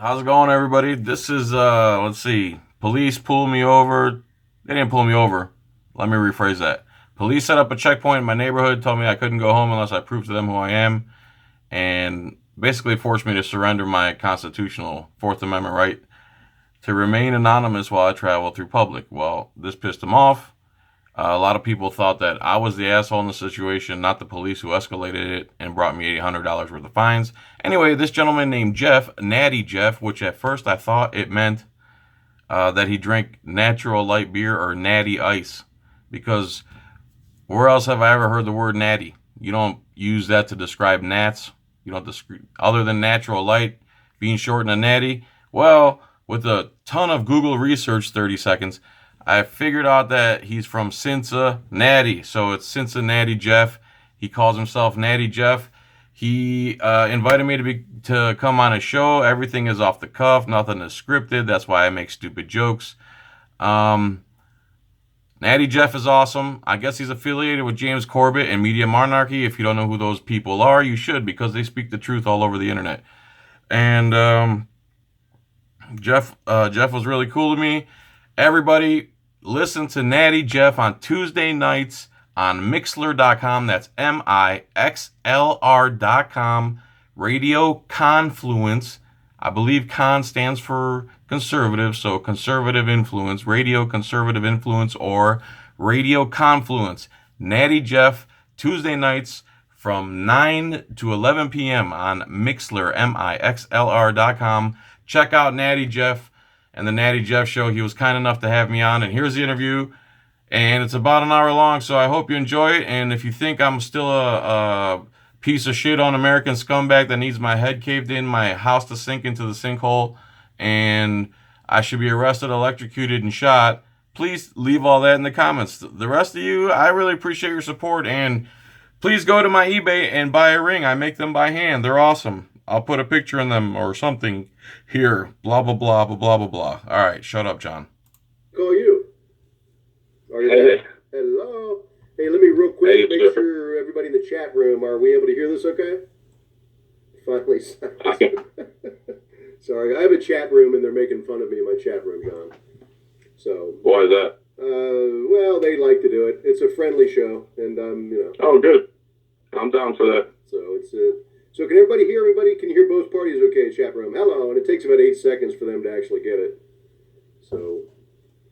How's it going, everybody? This is let's see. Police pulled me over. They didn't pull me over. Let me rephrase that. Police set up a checkpoint in my neighborhood, told me I couldn't go home unless I proved to them who I am, and basically forced me to surrender my constitutional Fourth Amendment right to remain anonymous while I travel through public. Well, this pissed them off. A lot of people thought that I was the asshole in the situation, not the police who escalated it and brought me $800 worth of fines. Anyway, this gentleman named Jeff, Natty Jeff, which at first I thought it meant that he drank natural light beer or natty ice, because where else have I ever heard the word natty? You don't use that to describe gnats. You don't describe, other than natural light being shortened to natty. Well, with a ton of Google research, 30 seconds, I figured out that he's from Cincinnati, so it's Cincinnati Jeff. He calls himself Natty Jeff. He invited me to come on a show. Everything is off the cuff. Nothing is scripted. That's why I make stupid jokes. Um, Natty Jeff is awesome. I guess he's affiliated with James Corbett and Media Monarchy. If you don't know who those people are, you should, because they speak the truth all over the internet. And Jeff was really cool to me. Everybody, listen to Natty Jeff on Tuesday nights on Mixlr.com. That's Mixlr.com. Radio Confluence. I believe con stands for conservative, so conservative influence, radio conservative influence, or radio confluence. Natty Jeff, Tuesday nights from 9 to 11 p.m. on Mixlr, Mixlr.com. Check out Natty Jeff and the Natty Jeff Show. He was kind enough to have me on, and here's the interview. And it's about an hour long, so I hope you enjoy it. And if you think I'm still a piece of shit on American scumbag that needs my head caved in, my house to sink into the sinkhole, and I should be arrested, electrocuted, and shot, please leave all that in the comments. The rest of you, I really appreciate your support, and please go to my eBay and buy a ring. I make them by hand. They're awesome. I'll put a picture in them or something here. Blah, blah, blah, blah, blah, blah, blah. All right, shut up, John. Call you. Are you there? Hello. Hey, let me real quick make sure everybody in the chat room, are we able to hear this okay? Finally. Sorry, I have a chat room and they're making fun of me in my chat room, John. So. Why is that? Well, they like to do it. It's a friendly show, and Oh, good. I'm down for that. So it's so can everybody hear? Everybody can hear both parties okay, chat room. Hello, and it takes about 8 seconds for them to actually get it. So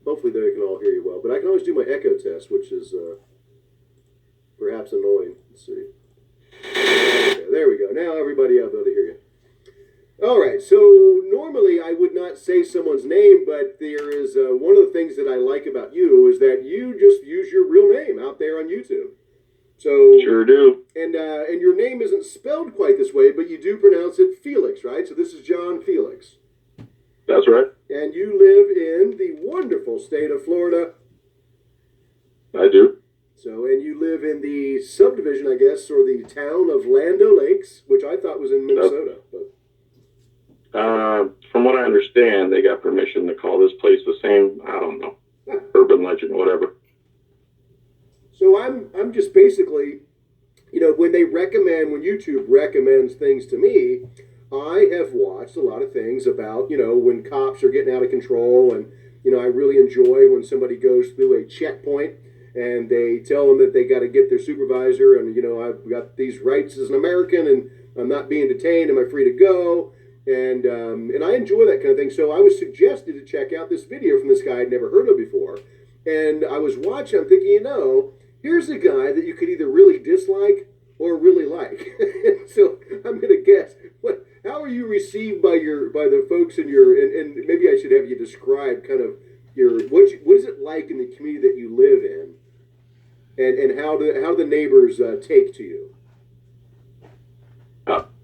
hopefully they can all hear you well. But I can always do my echo test, which is perhaps annoying. Let's see. Okay, there we go. Now everybody will be able to hear you. All right, so normally I would not say someone's name, but there is one of the things that I like about you is that you just use your real name out there on YouTube. So sure do. And your name isn't spelled quite this way, but you do pronounce it Filax, right? So this is John Filax. That's right. And you live in the wonderful state of Florida. I do. So, and you live in the subdivision, I guess, or the town of Land O'Lakes, which I thought was in Minnesota. But from what I understand, they got permission to call this place the same, I don't know, urban legend, whatever. So I'm just basically, when YouTube recommends things to me, I have watched a lot of things about, when cops are getting out of control, and, I really enjoy when somebody goes through a checkpoint and they tell them that they got to get their supervisor, and, I've got these rights as an American, and I'm not being detained, am I free to go? And I enjoy that kind of thing. So I was suggested to check out this video from this guy I'd never heard of before. And I was watching, I'm thinking, here's a guy that you could either really dislike or really like. So I'm going to guess, how are you received by the folks in your, and maybe I should have you describe kind of what is it like in the community that you live in, and how do the neighbors take to you?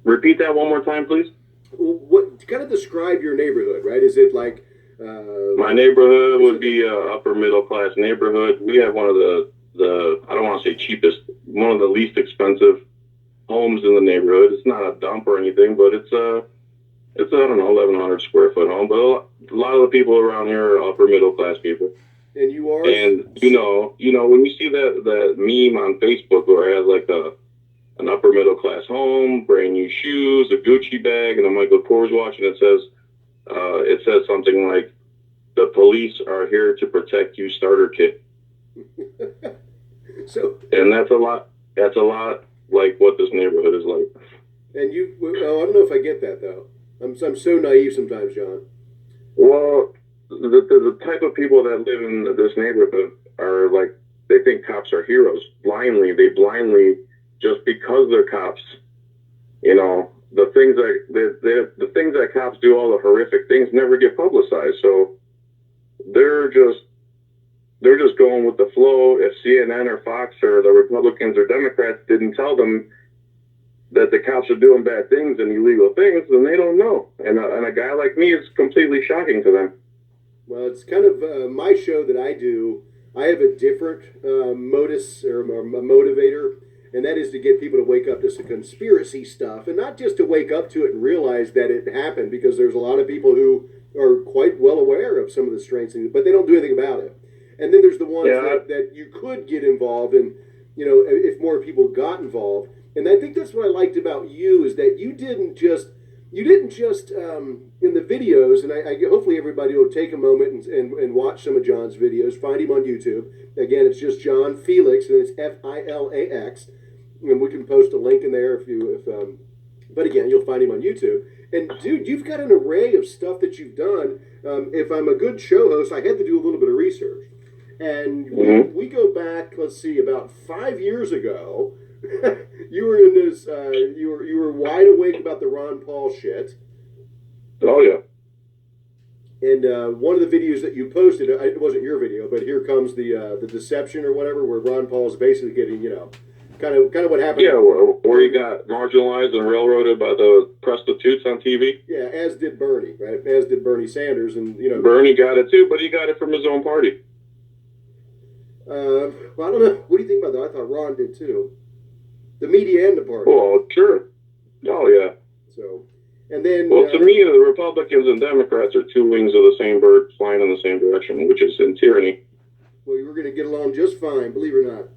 Repeat that one more time, please. What kind of describe your neighborhood, right? Is it like my neighborhood would be a upper middle class neighborhood. We have one of the I don't want to say cheapest, one of the least expensive homes in the neighborhood. It's not a dump or anything, but it's I don't know, 1,100 square foot home. But a lot of the people around here are upper middle class people. And you are. And when you see that meme on Facebook where it has like an upper middle class home, brand new shoes, a Gucci bag, and a Michael Kors watch, and it says it says something like, "The police are here to protect you," starter kit. So, and that's a lot. That's a lot like what this neighborhood is like. and I don't know if I get that though. I'm so naive sometimes, John. Well, the type of people that live in this neighborhood are like, they think cops are heroes. They blindly, just because they're cops, you know, the things that cops do, all the horrific things, never get publicized. So they're just going with the flow. If CNN or Fox or the Republicans or Democrats didn't tell them that the cops are doing bad things and illegal things, then they don't know. And a guy like me is completely shocking to them. Well, it's kind of my show that I do. I have a different modus or a motivator, and that is to get people to wake up to some conspiracy stuff, and not just to wake up to it and realize that it happened, because there's a lot of people who are quite well aware of some of the strange things, but they don't do anything about it. And then there's the ones that you could get involved in, if more people got involved. And I think that's what I liked about you, is that you didn't just in the videos, and I hopefully everybody will take a moment and watch some of John's videos. Find him on YouTube. Again, it's just John Filax, and it's Filax, and we can post a link in there but again, you'll find him on YouTube. And dude, you've got an array of stuff that you've done. If I'm a good show host, I had to do a little bit of research, and we go back. Let's see, about 5 years ago. You were in this. You were wide awake about the Ron Paul shit. Oh yeah. And one of the videos that you posted, it wasn't your video, but here comes the deception or whatever, where Ron Paul's basically getting, kind of what happened. Yeah, where he got marginalized and railroaded by the prostitutes on TV. Yeah, as did Bernie, right? As did Bernie Sanders, and Bernie got it too, but he got it from his own party. Well, I don't know. What do you think about that? I thought Ron did too. The media and the party. Well, sure. Oh yeah. So, and then. Well, to me, the Republicans and Democrats are two wings of the same bird flying in the same direction, which is in tyranny. Well, you were going to get along just fine, believe it or not.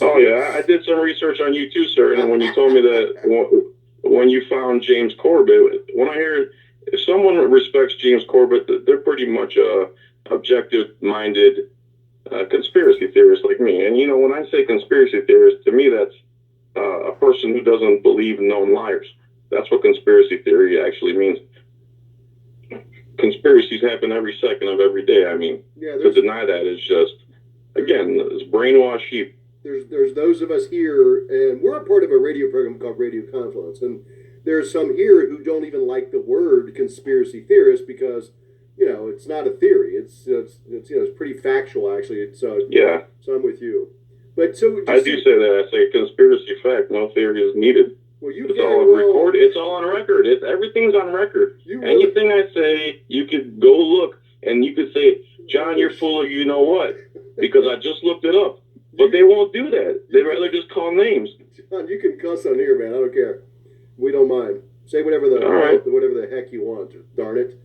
Oh yeah, I did some research on you too, sir. And when you told me that, when you found James Corbett, when I hear if someone respects James Corbett, they're pretty much objective-minded conspiracy theorists like me. And when I say conspiracy theorist, to me that's a person who doesn't believe known liars. That's what conspiracy theory actually means. Conspiracies happen every second of every day. I mean, to deny that is just, again, it's brainwashed sheep. There's those of us here, and we're a part of a radio program called Radio Confluence, and there's some here who don't even like the word conspiracy theorist because, it's not a theory. It's pretty factual actually. So yeah. So I'm with you. But so I do say that. I say conspiracy fact. No theory is needed. Well, it's all recorded. It's all on record. Everything's on record. Anything I say, you could go look and you could say, John, you're full of you know what, because I just looked it up. But they won't do that. They'd rather just call names. John, you can cuss on here, man. I don't care. We don't mind. Say whatever the heck you want. Darn it.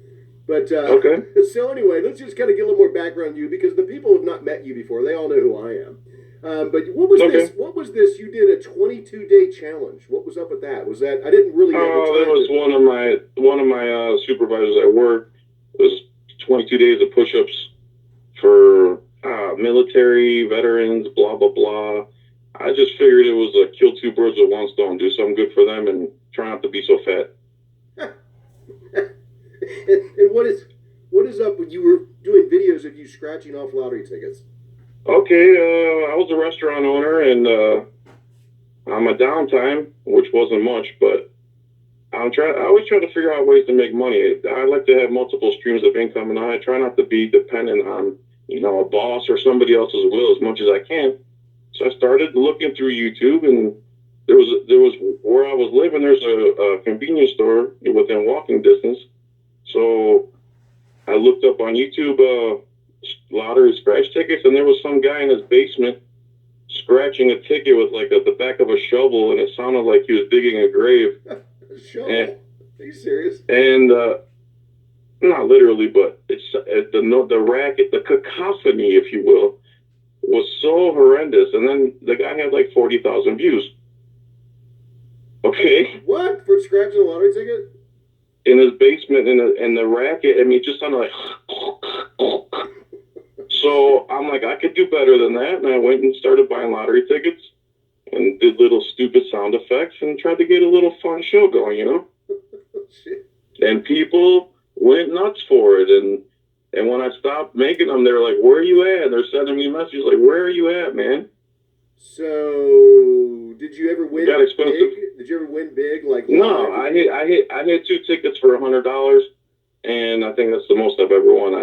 But okay. So anyway, let's just kind of get a little more background on you, because the people have not met you before. They all know who I am. But what was this? What was this? You did a 22-day challenge. What was up with that? Was that I didn't really? There was one of my supervisors at work. It was 22 days of push-ups for military veterans. Blah blah blah. I just figured it was a kill two birds with one stone. Do something good for them and try not to be so fat. And what is up when you were doing videos of you scratching off lottery tickets? Okay, I was a restaurant owner, and on my downtime, which wasn't much, but I always try to figure out ways to make money. I like to have multiple streams of income, and I try not to be dependent on a boss or somebody else's will as much as I can. So I started looking through YouTube, and there was where I was living. There's a convenience store within walking distance. So I looked up on YouTube lottery scratch tickets, and there was some guy in his basement scratching a ticket with the back of a shovel, and it sounded like he was digging a grave. A shovel? Are you serious? And not literally, but the racket, the cacophony, if you will, was so horrendous. And then the guy had 40,000 views. Okay. What? For scratching a lottery ticket? in his basement, and the racket. I mean, it just sounded like. So I'm like, I could do better than that, and I went and started buying lottery tickets and did little stupid sound effects and tried to get a little fun show going, you know. And people went nuts for it, and when I stopped making them, they were like, "Where are you at?" And they're sending me messages like, "Where are you at, man?" So, did you ever win got expensive. big? Did you ever win big? Like No, I hit 2 tickets for $100, and I think that's the most I've ever won.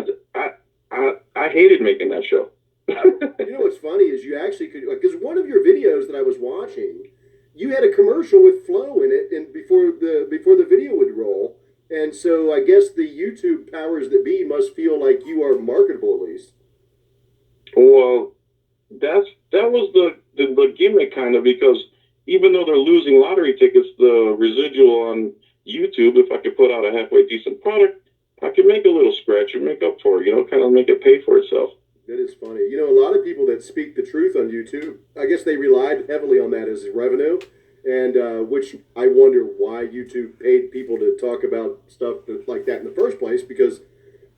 I hated making that show. You know what's funny is you actually could, because one of your videos that I was watching, you had a commercial with Flo in it, and before the video would roll, and so I guess the YouTube powers that be must feel like you are marketable at least. Well, that was the gimmick kind of, because even though they're losing lottery tickets, the residual on YouTube, if I could put out a halfway decent product, I could make a little scratch and make up for it, you know, kind of make it pay for itself. That is funny. You know, a lot of people that speak the truth on YouTube, I guess they relied heavily on that as revenue, and which I wonder why YouTube paid people to talk about stuff like that in the first place, because,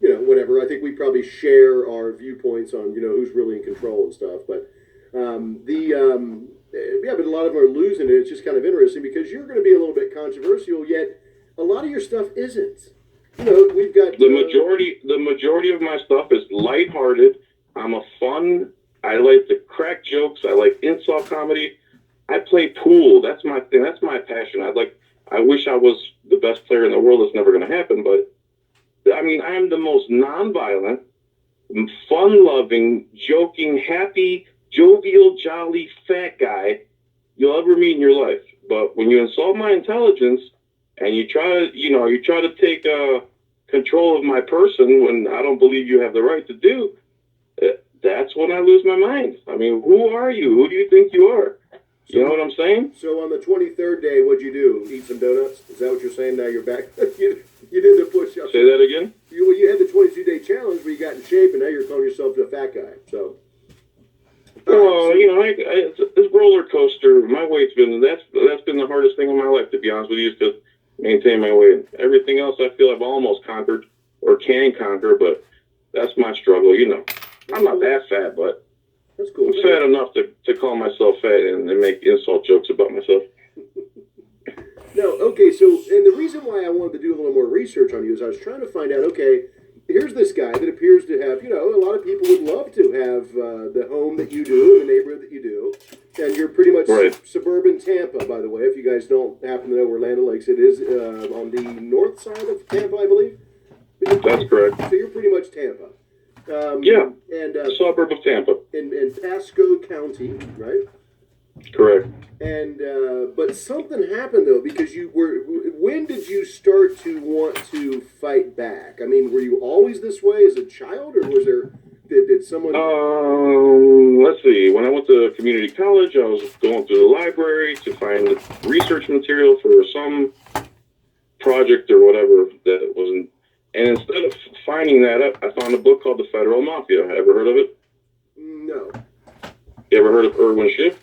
you know, whatever. I think we probably share our viewpoints on, you know, who's really in control and stuff. But but a lot of them are losing it. It's just kind of interesting because you're going to be a little bit controversial, yet a lot of your stuff isn't. You know, we've got the majority of my stuff is lighthearted. I'm a fun. I like to crack jokes. I like insult comedy. I play pool. That's my thing. That's my passion. I wish I was the best player in the world. It's never going to happen. But I mean, I am the most nonviolent, fun-loving, joking, happy, jovial, jolly, fat guy you'll ever meet in your life. But when you insult my intelligence and you try to take control of my person when I don't believe you have the right to do, that's when I lose my mind. I mean, who are you? Who do you think you are? You know what I'm saying? So on the 23rd day, what'd you do? Eat some donuts? Is that what you're saying? Now you're back. you did the push-up. Say that again? You had the 22-day challenge where you got in shape, and now you're calling yourself a fat guy. So. Well, you know, it's roller coaster. My weight's been that's been the hardest thing in my life, to be honest with you, is to maintain my weight. Everything else, I feel I've almost conquered or can conquer, but that's my struggle. You know, I'm not that fat, but that's cool. I'm fat enough to call myself fat and make insult jokes about myself. No, okay. So, and the reason why I wanted to do a little more research on you is I was trying to find out. Okay, here's this guy that appears to have, you know, a lot of people would love to have the home that you do and the neighborhood that you do. And you're pretty much suburban Tampa, by the way. If you guys don't happen to know where Land O'Lakes, it is on the north side of Tampa, I believe. That's correct. So you're pretty much Tampa. Yeah. And suburb of Tampa. In Pasco County, right? Correct. And but something happened though, because you were. When did you start to want to fight back? I mean, were you always this way as a child, or was there? Did someone? Let's see. When I went to community college, I was going through the library to find research material for some project or whatever that wasn't. And instead of finding that, I found a book called The Federal Mafia. Ever heard of it? No. You ever heard of Irwin Schiff?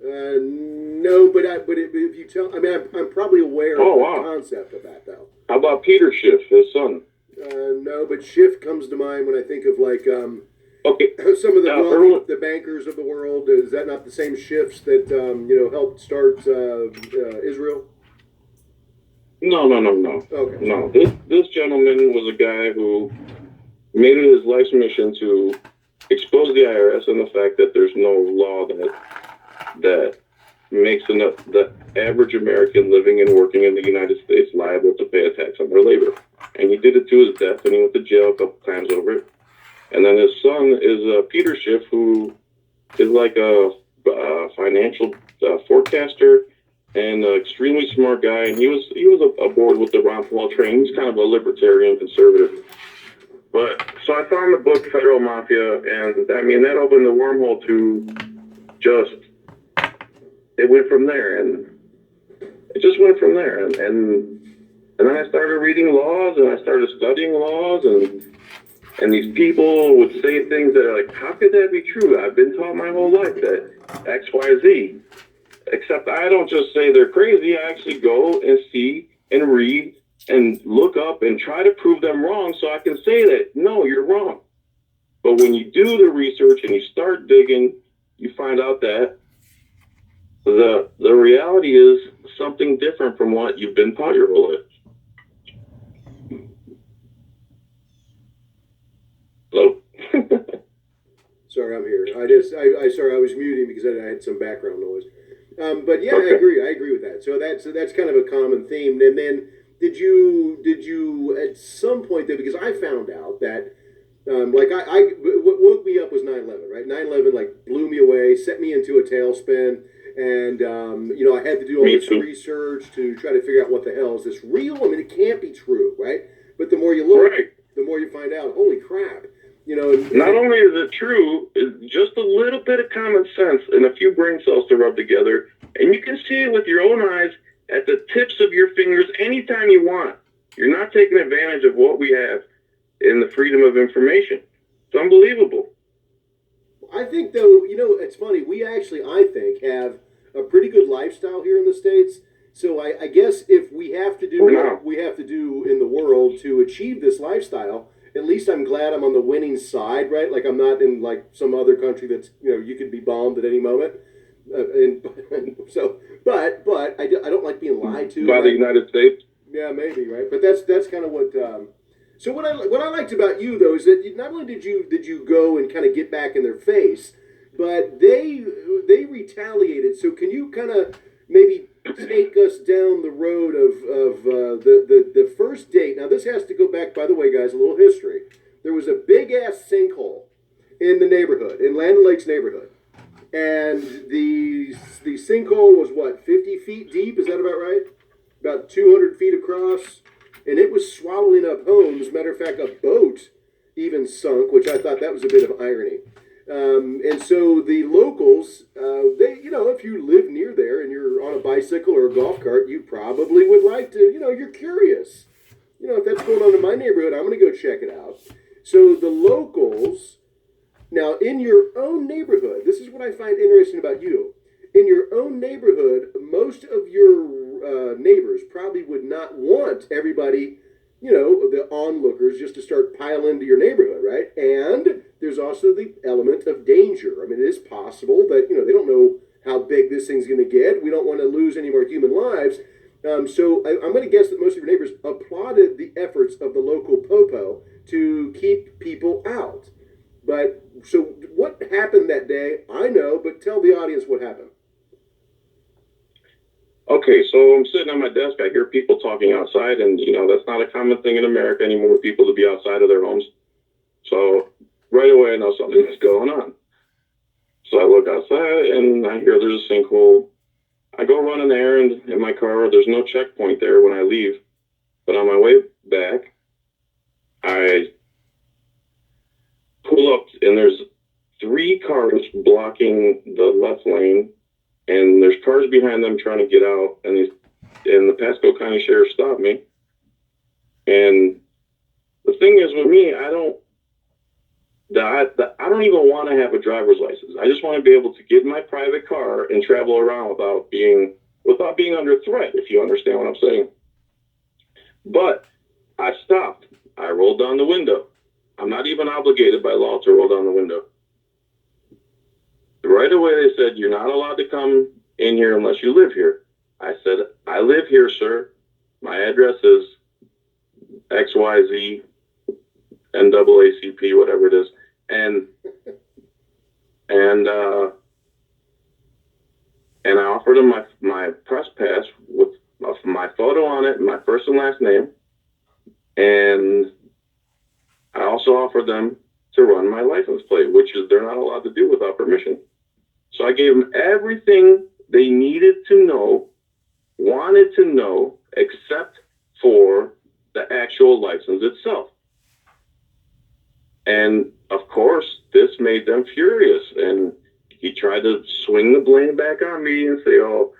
No, but if you tell, I mean, I'm probably aware of the concept of that, though. How about Peter Schiff, his son? No, but Schiff comes to mind when I think of like okay, some of the the bankers of the world. Is that not the same Schiffs that helped start Israel? No. Okay. No, this gentleman was a guy who made it his life's mission to expose the IRS and the fact that there's no law that makes the average American living and working in the United States liable to pay a tax on their labor. And he did it to his death, and he went to jail a couple times over it. And then his son is Peter Schiff, who is like a financial forecaster and an extremely smart guy. And he was aboard with the Ron Paul train. He's kind of a libertarian conservative. But so I found the book Federal Mafia, and I mean that opened the wormhole to just. It went from there, and it just went from there, and then I started reading laws, and I started studying laws, and these people would say things that are like, how could that be true? I've been taught my whole life that X, Y, Z. Except I don't just say they're crazy. I actually go and see and read and look up and try to prove them wrong so I can say that, no, you're wrong. But when you do the research and you start digging, you find out that the reality is something different from what you've been taught your whole life. Hello? Sorry, I'm here. Sorry, I was muting because I had some background noise. But yeah, Okay. I agree with that. So that's kind of a common theme. And then did you at some point though, because I found out that what woke me up was 9/11, right? 9/11 like blew me away, set me into a tailspin. And I had to do all Me this too. research to try to figure out what the hell is this real? I mean, it can't be true, right? But the more you look, Right. the more you find out. Holy crap! Not only is it true, it's just a little bit of common sense and a few brain cells to rub together, and you can see it with your own eyes at the tips of your fingers anytime you want. You're not taking advantage of what we have in the freedom of information. It's unbelievable. I think though, it's funny. We actually, I think, have a pretty good lifestyle here in the States. So I guess if we have to do what we have to do in the world to achieve this lifestyle, at least I'm glad I'm on the winning side, right? Like I'm not in like some other country that's you could be bombed at any moment. I don't like being lied to By the United States? Yeah, maybe, right? But that's kind of what. So what I liked about you though is that not only did you go and kind of get back in their face, but they retaliated. So can you kind of maybe take us down the road of the first date? Now this has to go back, by the way, guys. A little history. There was a big ass sinkhole in the neighborhood, in Land O'Lakes neighborhood, and the sinkhole was what 50 feet deep. Is that about right? About 200 feet across, and it was swallowing up homes. Matter of fact, a boat even sunk, which I thought that was a bit of irony. And so the locals, if you live near there and you're on a bicycle or a golf cart, you probably would like to, you're curious. If that's going on in my neighborhood, I'm going to go check it out. So the locals, now in your own neighborhood, this is what I find interesting about you. In your own neighborhood, most of your neighbors probably would not want everybody, the onlookers, just to start piling into your neighborhood, right? And there's also the element of danger. I mean, it is possible that, they don't know how big this thing's going to get. We don't want to lose any more human lives. So I'm going to guess that most of your neighbors applauded the efforts of the local popo to keep people out. But so what happened that day? I know, but tell the audience what happened. Okay, so I'm sitting at my desk. I hear people talking outside, and that's not a common thing in America anymore for people to be outside of their homes. So right away, I know something is going on. So I look outside, and I hear there's a sinkhole. I go run an errand in my car. There's no checkpoint there when I leave. But on my way back, I pull up, and there's 3 cars blocking the left lane, and there's cars behind them trying to get out, and the Pasco County Sheriff stopped me. And the thing is with me, I don't even want to have a driver's license. I just want to be able to get in my private car and travel around without being under threat, if you understand what I'm saying. But I stopped. I rolled down the window. I'm not even obligated by law to roll down the window. Right away, they said, "You're not allowed to come in here unless you live here." I said, "I live here, sir. My address is XYZ NAACP, whatever it is." And I offered them my press pass with my photo on it and my first and last name. And I also offered them to run my license plate, which is they're not allowed to do without permission. So I gave them everything they needed to know, wanted to know, except for the actual license itself. And of course, this made them furious. And he tried to swing the blame back on me and say, "Oh,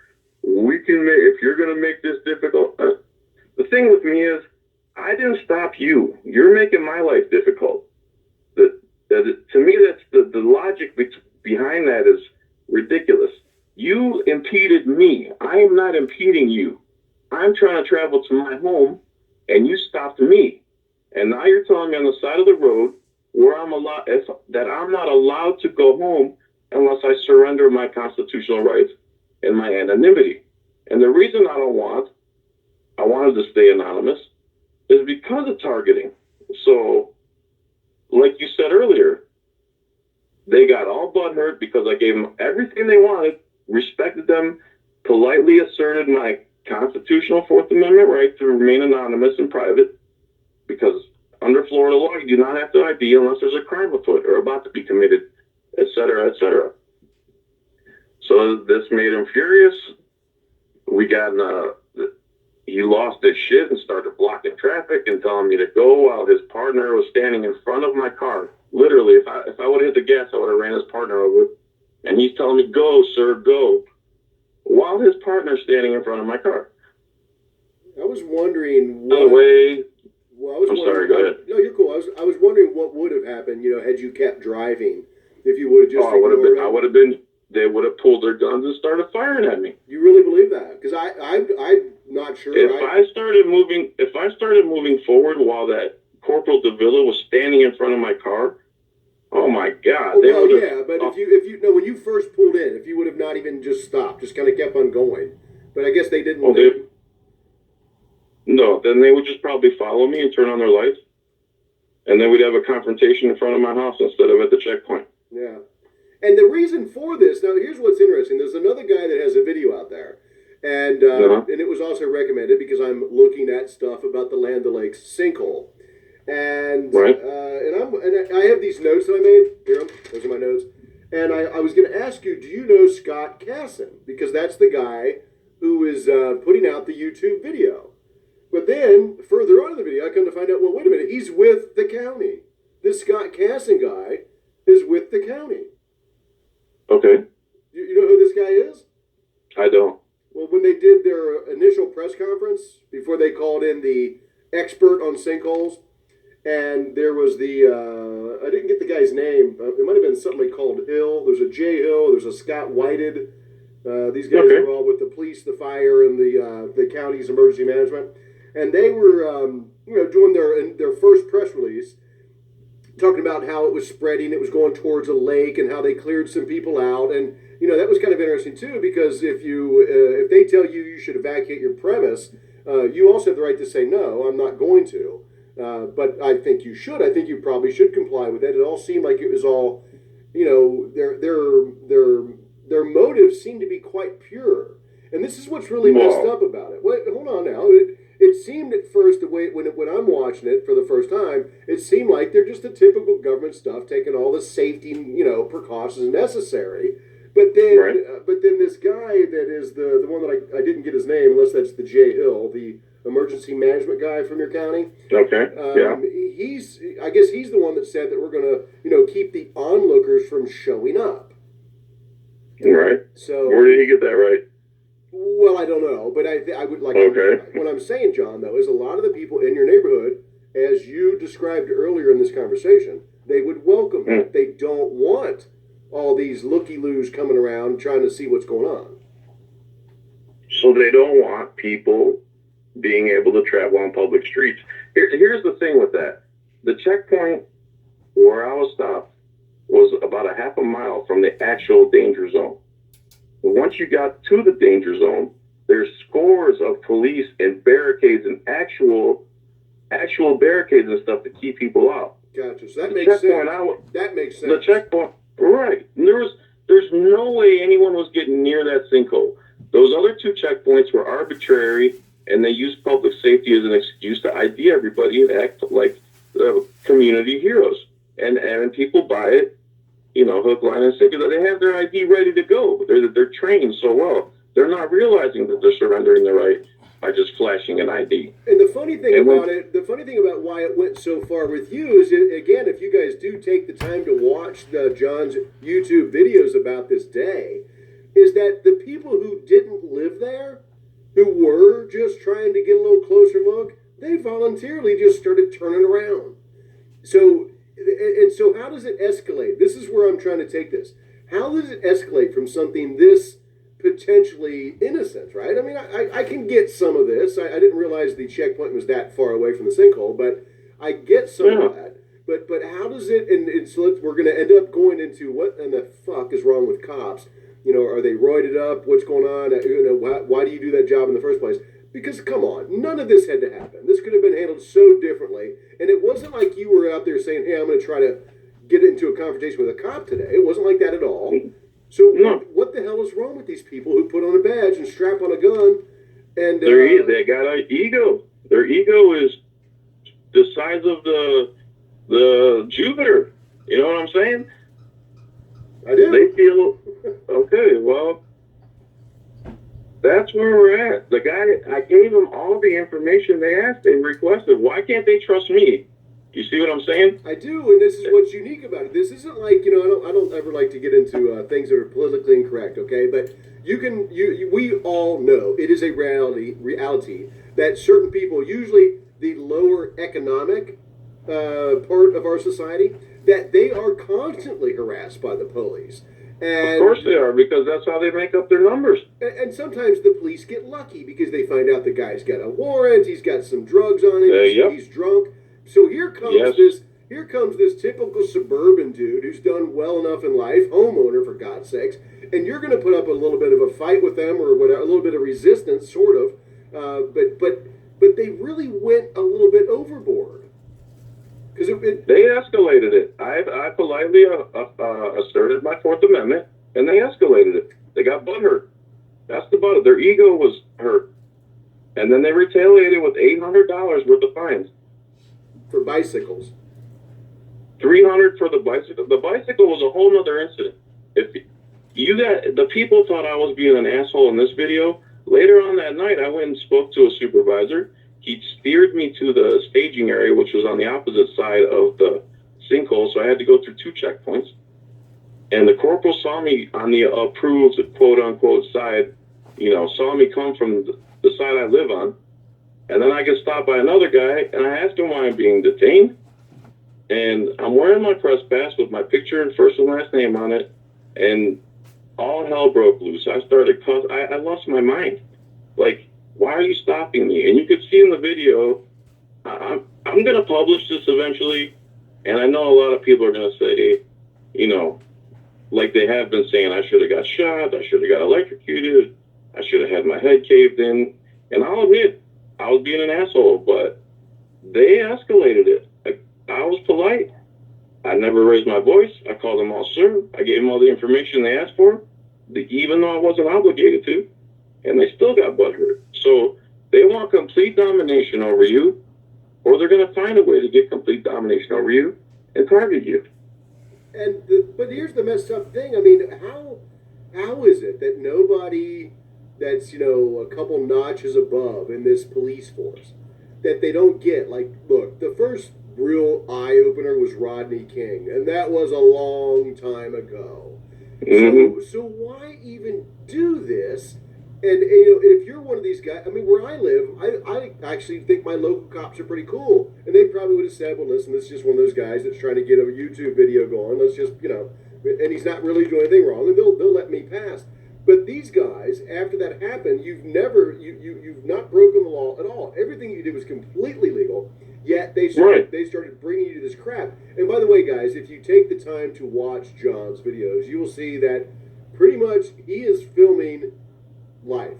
if you're going to make this difficult." The thing with me is, I didn't stop you. You're making my life difficult. To me, that's the logic behind that is ridiculous. You impeded me. I am not impeding you. I'm trying to travel to my home, and you stopped me. And now you're telling me on the side of the road where that I'm not allowed to go home unless I surrender my constitutional rights and my anonymity. And the reason I wanted to stay anonymous is because of targeting. So, like you said earlier, they got all butthurt because I gave them everything they wanted, respected them, politely asserted my constitutional Fourth Amendment right to remain anonymous and private, because under Florida law, you do not have to ID unless there's a crime afoot or about to be committed, et cetera, et cetera. So this made him furious. We got he lost his shit and started blocking traffic and telling me to go while his partner was standing in front of my car. Literally, if I would have hit the gas, I would have ran his partner over. And he's telling me, "Go, sir, go," while his partner's standing in front of my car. I was wondering By the way, well, I'm sorry, go ahead. No, you're cool. I was wondering what would have happened, had you kept driving, if you would have just I would have been. They would have pulled their guns and started firing at me. You really believe that? Because I'm not sure. If I started moving forward while that Corporal Davila was standing in front of my car, oh my God! Well, yeah, but if you when you first pulled in, if you would have not even just stopped, just kind of kept on going, but I guess they didn't. No, then they would just probably follow me and turn on their lights, and then we'd have a confrontation in front of my house instead of at the checkpoint. Yeah. And the reason for this, now here's what's interesting. There's another guy that has a video out there, and and it was also recommended because I'm looking at stuff about the Land O'Lakes sinkhole, and right. and I have these notes that I made. Here, those are my notes. And I was going to ask you, do you know Scott Casson? Because that's the guy who is putting out the YouTube video. But then further on in the video, I come to find out, well, wait a minute, he's with the county. This Scott Casson guy is with the county. Okay. You know who this guy is? I don't. Well, when they did their initial press conference, before they called in the expert on sinkholes, and there was I didn't get the guy's name. It might have been something they called Hill. There's a J. Hill. There's a Scott Whited. These guys are all with the police, the fire, and the county's emergency management. And they were, doing their first press release, talking about how it was spreading, it was going towards a lake, and how they cleared some people out. And that was kind of interesting too, because if they tell you should evacuate your premise, you also have the right to say no, I'm not going to. But I think you should. I think you probably should comply with that. It all seemed like it was all, their motives seemed to be quite pure. And this is what's really messed up about it. Wait, hold on now. It seemed at first, the way when I'm watching it for the first time, it seemed like they're just the typical government stuff, taking all the safety, precautions necessary. But then this guy that is the one that I didn't get his name, unless that's the J. Hill, the emergency management guy from your county. Okay. Yeah. I guess he's the one that said that we're going to keep the onlookers from showing up. Right. So where did he get that right? Well, I don't know, but I would like. Okay. What I'm saying, John, though, is a lot of the people in your neighborhood, as you described earlier in this conversation, they would welcome that. They don't want all these looky-loos coming around trying to see what's going on. So they don't want people being able to travel on public streets. Here's the thing with that. The checkpoint where I was stopped was about a half a mile from the actual danger zone. Once you got to the danger zone, there's scores of police and barricades and actual barricades and stuff to keep people out. Gotcha. So that makes sense. That makes sense. The checkpoint, right. There's no way anyone was getting near that sinkhole. Those other two checkpoints were arbitrary, and they used public safety as an excuse to ID everybody and act like community heroes. And people buy it, hook, line, and sinker. They have their ID ready to go. They're trained so well. They're not realizing that they're surrendering their right by just flashing an ID. And the funny thing about why it went so far with you is, again, if you guys do take the time to watch John's YouTube videos about this day, is that the people who didn't live there, who were just trying to get a little closer look, they voluntarily just started turning around. So how does it escalate? This is where I'm trying to take this. How does it escalate from something this potentially innocent, right? I mean, I can get some of this. I didn't realize the checkpoint was that far away from the sinkhole, but I get some of that. But how does it? And so we're going to end up going into what in the fuck is wrong with cops? You know, are they roided up? What's going on? You know, why do you do that job in the first place? Because come on, none of this had to happen. This could have been handled so differently. And it wasn't like you were out there saying, "Hey, I'm going to try to get into a confrontation with a cop today." It wasn't like that at all. So what the hell is wrong with these people who put on a badge and strap on a gun? And they got an ego. Their ego is the size of the Jupiter. You know what I'm saying? I do. They feel okay. Well, that's where we're at. The guy, I gave them all the information they asked, they requested. Why can't they trust me? You see what I'm saying? I do, and this is what's unique about it. This isn't like, you know, I don't ever like to get into things that are politically incorrect, okay? But we all know it is a reality that certain people, usually the lower economic part of our society, that they are constantly harassed by the police. And, of course they are, because that's how they make up their numbers. And sometimes the police get lucky because they find out the guy's got a warrant, he's got some drugs on him, he's drunk. So here comes this typical suburban dude who's done well enough in life, homeowner for God's sakes, and you're going to put up a little bit of a fight with them or whatever, a little bit of resistance, sort of, but they really went a little bit overboard. Because they escalated it. I politely asserted my Fourth Amendment, and they escalated it. They got butthurt. That's the butt. Their ego was hurt, and then they retaliated with $800 worth of fines. For bicycles. $300 for the bicycle. The bicycle was a whole nother incident. If the people thought I was being an asshole in this video, later on that night I went and spoke to a supervisor. He steered me to the staging area, which was on the opposite side of the sinkhole, so I had to go through 2 checkpoints. And the corporal saw me on the approved quote-unquote side, you know, saw me come from the side I live on. And then I get stopped by another guy, and I asked him why I'm being detained. And I'm wearing my press pass with my picture and first and last name on it, and all hell broke loose. I started cussing. I lost my mind. Like, why are you stopping me? And you could see in the video, I'm going to publish this eventually, and I know a lot of people are going to say, you know, like they have been saying, I should have got shot, I should have got electrocuted, I should have had my head caved in. And I'll admit, I was being an asshole, but they escalated it. I was polite. I never raised my voice. I called them all sir. I gave them all the information they asked for, even though I wasn't obligated to, and they still got butthurt. So they want complete domination over you, or they're going to find a way to get complete domination over you and target you. But here's the messed up thing. I mean, how is it that nobody that's, you know, a couple notches above in this police force, that they don't get, like, look, the first real eye-opener was Rodney King, and that was a long time ago. Mm-hmm. So why even do this? And, you know, if you're one of these guys, I mean, where I live, I actually think my local cops are pretty cool. And they probably would have said, well, listen, this is just one of those guys that's trying to get a YouTube video going. Let's just, you know, and he's not really doing anything wrong, and they'll let me pass. But these guys, after that happened, you've not broken the law at all. Everything you did was completely legal, yet they started bringing you to this crap. And by the way, guys, if you take the time to watch John's videos, you will see that pretty much he is filming life.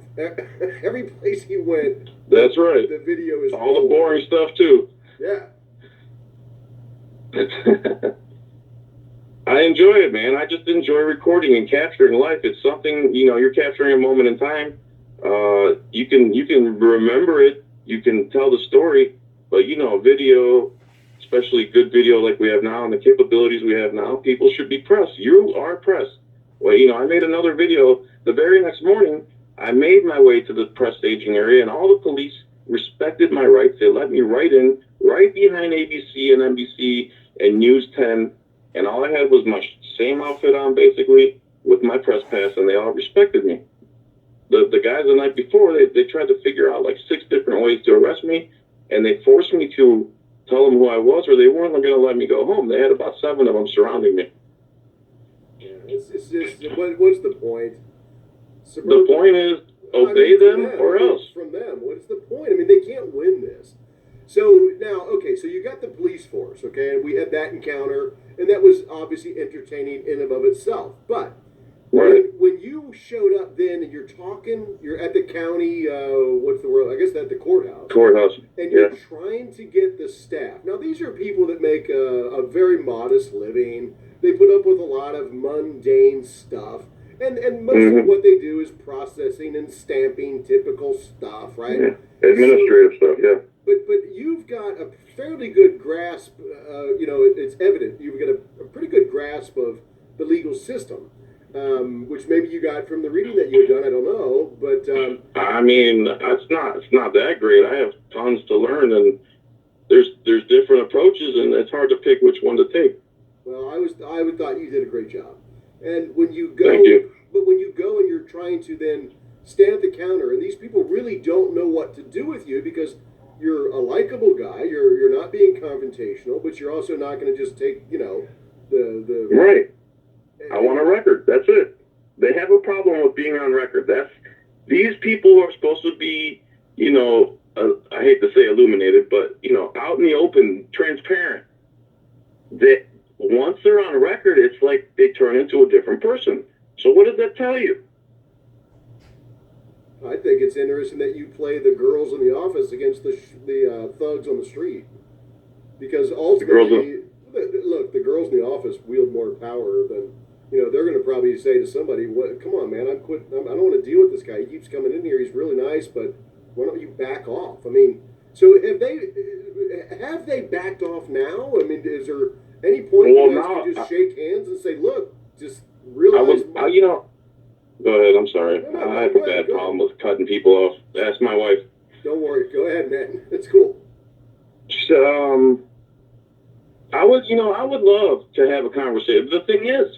Every place he went, that's right. The video is all the boring stuff too. Yeah. I enjoy it, man. I just enjoy recording and capturing life. It's something, you know, you're capturing a moment in time. You can remember it. You can tell the story, but you know, video, especially good video like we have now and the capabilities we have now, people should be pressed. You are pressed. Well, you know, I made another video the very next morning. I made my way to the press staging area, and all the police respected my rights. They let me right in, right behind ABC and NBC and News 10, and all I had was my same outfit on, basically, with my press pass, and they all respected me. The guys the night before, they tried to figure out like 6 different ways to arrest me, and they forced me to tell them who I was, or they weren't going to let me go home. They had about 7 of them surrounding me. Yeah, it's just, what's the point? The point is, obey them or else. From them. What's the point? I mean, they can't win this. So now, okay, so you got the police force, okay, and we had that encounter, and that was obviously entertaining in and of itself. But when you showed up then and you're talking, you're at the county, what's the word? I guess at the courthouse. And you're trying to get the staff. Now, these are people that make a very modest living. They put up with a lot of mundane stuff. And most of what they do is processing and stamping, typical stuff, right? Yeah. Administrative stuff, yeah. But you've got a fairly good grasp, it's evident, you've got a pretty good grasp of the legal system, which maybe you got from the reading that you had done, I don't know, but... I mean, it's not that great. I have tons to learn, and there's different approaches, and it's hard to pick which one to take. Well, I would thought you did a great job. And when you go... Thank you. But when you go and you're trying to then stand at the counter, and these people really don't know what to do with you because... You're a likable guy. You're not being confrontational, but you're also not going to just take, the right. I want a record. That's it. They have a problem with being on record. These people are supposed to be, I hate to say illuminated, but out in the open, transparent. That once they're on record, it's like they turn into a different person. So what does that tell you? I think it's interesting that you play the girls in the office against the thugs on the street, because ultimately, the girls in the office wield more power than they're going to probably say to somebody, "What? Come on, man, I don't want to deal with this guy. He keeps coming in here. He's really nice, but why don't you back off?" I mean, so have they backed off now? I mean, is there any point you guys can just shake hands and say, "Look, just realize"? Go ahead, I'm sorry. I have a bad problem with cutting people off. Ask my wife. Don't worry. Go ahead, man. It's cool. So, I would love to have a conversation. The thing is,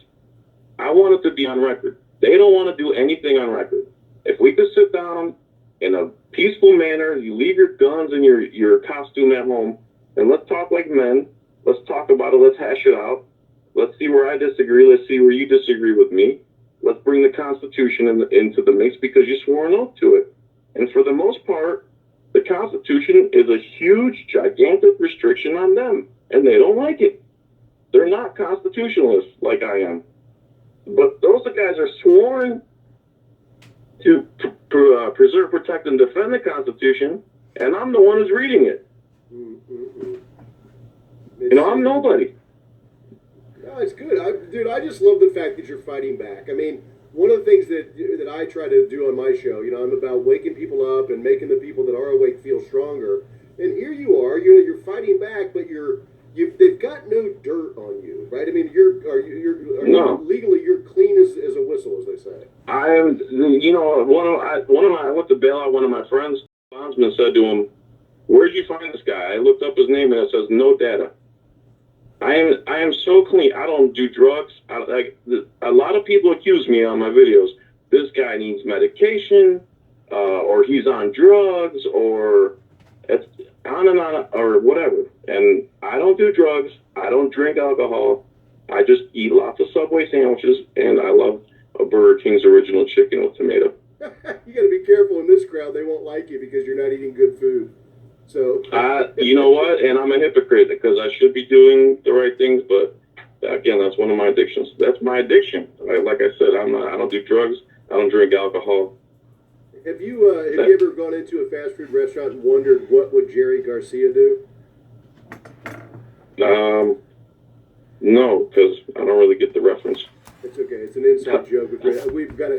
I want it to be on record. They don't want to do anything on record. If we could sit down in a peaceful manner, you leave your guns and your costume at home, and let's talk like men. Let's talk about it. Let's hash it out. Let's see where I disagree. Let's see where you disagree with me. Let's bring the Constitution into the mix because you swore an oath to it. And for the most part, the Constitution is a huge, gigantic restriction on them, and they don't like it. They're not constitutionalists like I am. But those guys are sworn to preserve, protect, and defend the Constitution, and I'm the one who's reading it. I'm nobody. No, it's good. I just love the fact that you're fighting back. I mean, one of the things that I try to do on my show, I'm about waking people up and making the people that are awake feel stronger. And here you are, you're fighting back, but they've got no dirt on you, right? I mean, legally you're clean as a whistle, as they say. I am. I went to bail out one of my friends. The bondsman said to him, "Where'd you find this guy?" I looked up his name and it says no data. I am so clean. I don't do drugs. A lot of people accuse me on my videos. This guy needs medication, or he's on drugs, or it's on and on, or whatever. And I don't do drugs. I don't drink alcohol. I just eat lots of Subway sandwiches, and I love a Burger King's original chicken with tomato. You got to be careful in this crowd. They won't like you because you're not eating good food. So you know what? And I'm a hypocrite because I should be doing the right things, but again, that's one of my addictions. That's my addiction. Like I said, I don't do drugs. I don't drink alcohol. Have you ever gone into a fast food restaurant and wondered what would Jerry Garcia do? No, because I don't really get the reference. It's okay. It's an inside joke. We've got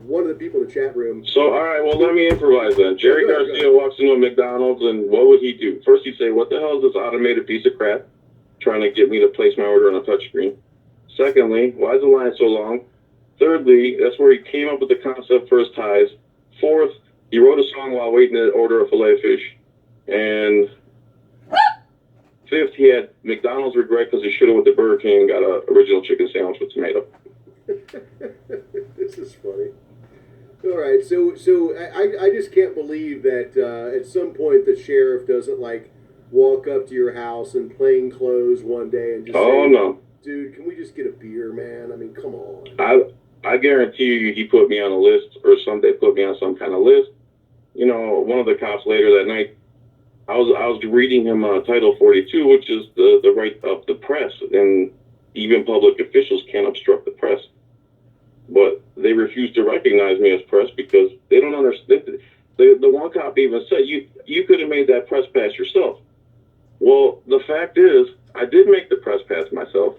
one of the people in the chat room. So, all right, well, let me improvise then. Jerry Garcia walks into a McDonald's, and what would he do? First, he'd say, "What the hell is this automated piece of crap trying to get me to place my order on a touchscreen?" Secondly, why is the line so long? Thirdly, that's where he came up with the concept for his ties. Fourth, he wrote a song while waiting to order a fillet of fish. And fifth, he had McDonald's regret because he should have went to Burger King and got an original chicken sandwich with tomato. This is funny. All right, so I just can't believe that at some point the sheriff doesn't walk up to your house in plain clothes one day and just say, no, "Dude, can we just get a beer, man? I mean, come on." I guarantee you he put me on a list, or they put me on some kind of list. You know, one of the cops later that night, I was reading him Title 42, which is the right of the press, and even public officials can't obstruct the press. But they refuse to recognize me as press because they don't understand. The one cop even said, you could have made that press pass yourself. Well, the fact is, I did make the press pass myself,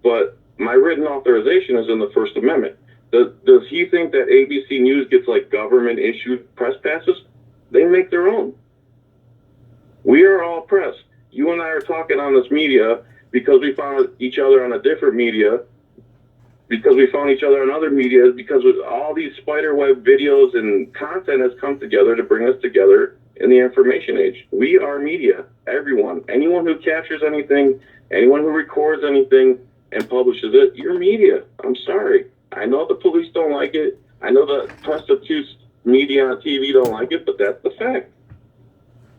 but my written authorization is in the First Amendment. Does he think that ABC News gets like government issued press passes? They make their own. We are all press. You and I are talking on this media because we found each other on a different media, because we found each other on other media, because with all these spiderweb videos and content has come together to bring us together in the information age. We are media. Everyone. Anyone who captures anything, anyone who records anything and publishes it, you're media. I'm sorry. I know the police don't like it. I know the prostitutes media on TV don't like it, but that's the fact.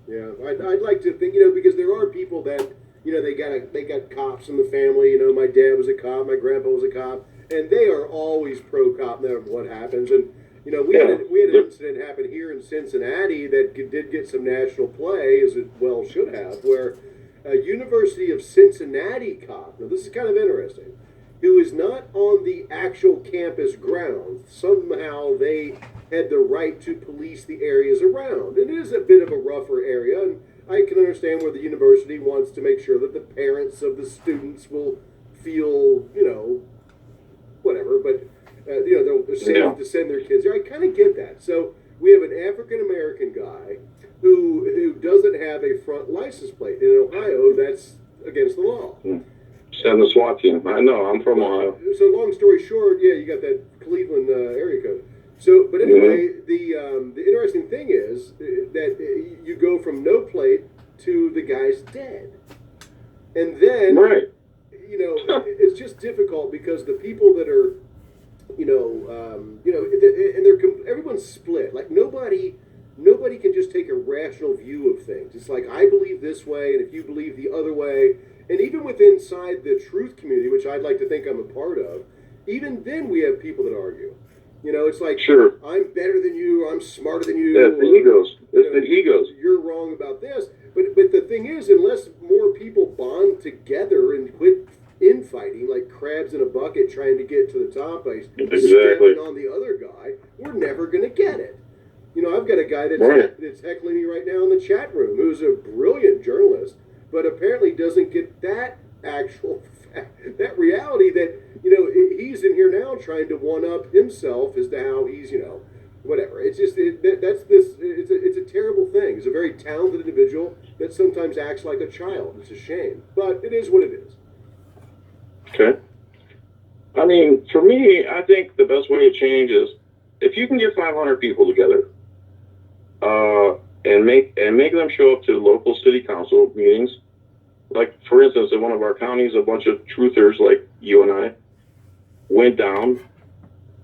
Yeah, I'd like to think, because there are people that, they got cops in the family. My dad was a cop, my grandpa was a cop, and they are always pro cop no matter what happens. And we had an incident happen here in Cincinnati that did get some national play, as it well should have, where a University of Cincinnati cop. Now this is kind of interesting. Who is not on the actual campus grounds. Somehow they had the right to police the areas around. And it is a bit of a rougher area, and I can understand where the university wants to make sure that the parents of the students will feel, whatever, but, they're safe to send their kids there. I kind of get that. So we have an African-American guy who doesn't have a front license plate. In Ohio, that's against the law. Send the SWAT team. I know. I'm from Ohio. So long story short, yeah, you got that Cleveland area code. So, but anyway, the interesting thing is that you go from no plate to the guy's dead, and then right. It's just difficult because the people that are, and everyone's split. Like nobody can just take a rational view of things. It's like I believe this way, and if you believe the other way. And even inside the truth community, which I'd like to think I'm a part of, even then we have people that argue. It's like, sure, I'm better than you, or I'm smarter than you. That's the egos. It's the egos. You're wrong about this. But the thing is, unless more people bond together and quit infighting like crabs in a bucket trying to get to the top by stepping on the other guy, we're never going to get it. I've got a guy that's heckling me right now in the chat room who's a brilliant journalist, but apparently doesn't get that actual fact, that reality that, he's in here now trying to one-up himself as to how he's, whatever. It's just, it's a terrible thing. He's a very talented individual that sometimes acts like a child. It's a shame, but it is what it is. Okay. I mean, for me, I think the best way to change is if you can get 500 people together, and make them show up to local city council meetings. Like, for instance, in one of our counties, a bunch of truthers like you and I went down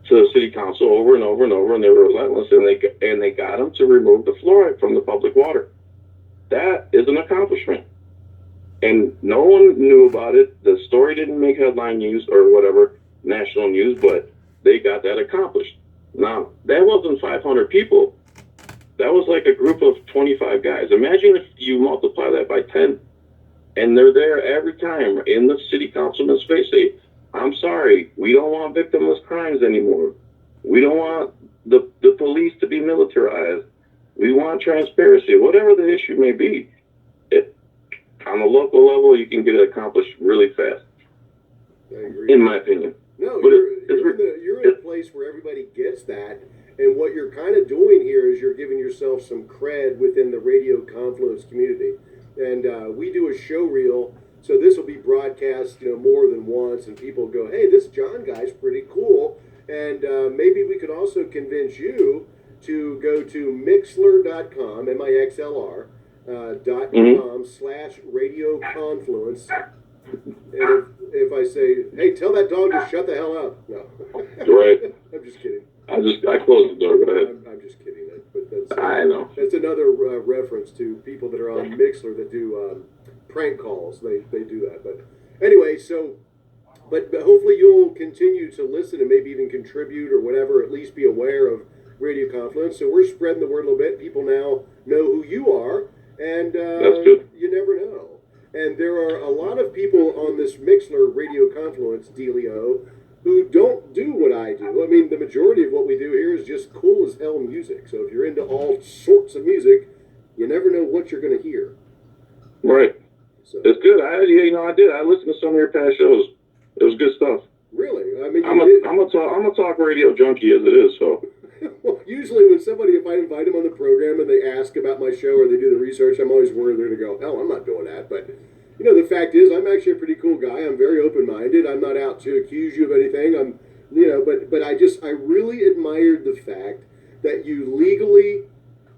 to the city council over and over and over, and they were relentless, and they got them to remove the fluoride from the public water. That is an accomplishment. And no one knew about it. The story didn't make headline news or whatever, national news, but they got that accomplished. Now, that wasn't 500 people. That was like a group of 25 guys. Imagine if you multiply that by 10, and they're there every time in the city councilman's face. Say, I'm sorry, we don't want victimless crimes anymore. We don't want the police to be militarized. We want transparency, whatever the issue may be. On a local level, you can get it accomplished really fast, I agree. in my opinion. No, you're in a place where everybody gets that. And what you're kind of doing here is you're giving yourself some cred within the Radio Confluence community. And we do a show reel, so this will be broadcast, more than once, and people go, hey, this John guy's pretty cool. And maybe we could also convince you to go to mixlr.com, MIXLR, .com/Radio Confluence. And if I say, hey, tell that dog to shut the hell up. No. Right. I'm just kidding. I closed the door. Go ahead. I'm just kidding. But that's I know. That's another reference to people that are on Mixler that do prank calls. They do that. But anyway, so but hopefully you'll continue to listen and maybe even contribute or whatever, at least be aware of Radio Confluence. So we're spreading the word a little bit. People now know who you are, and That's good. you never know. And there are a lot of people on this Mixler Radio Confluence dealio who don't do what I do. I mean, the majority of what we do here is just cool as hell music. So if you're into all sorts of music, you never know what you're going to hear. Right. So, It's good. I did. I listened to some of your past shows. It was good stuff. really, I mean, I'm a talk radio junkie as it is. So well, usually when if I invite them on the program and they ask about my show or they do the research, I'm always worried they're going to go, hell, I'm not doing that. But, the fact is, I'm actually a pretty cool guy. I'm very open-minded. I'm not out to accuse you of anything. But I really admired the fact that you legally,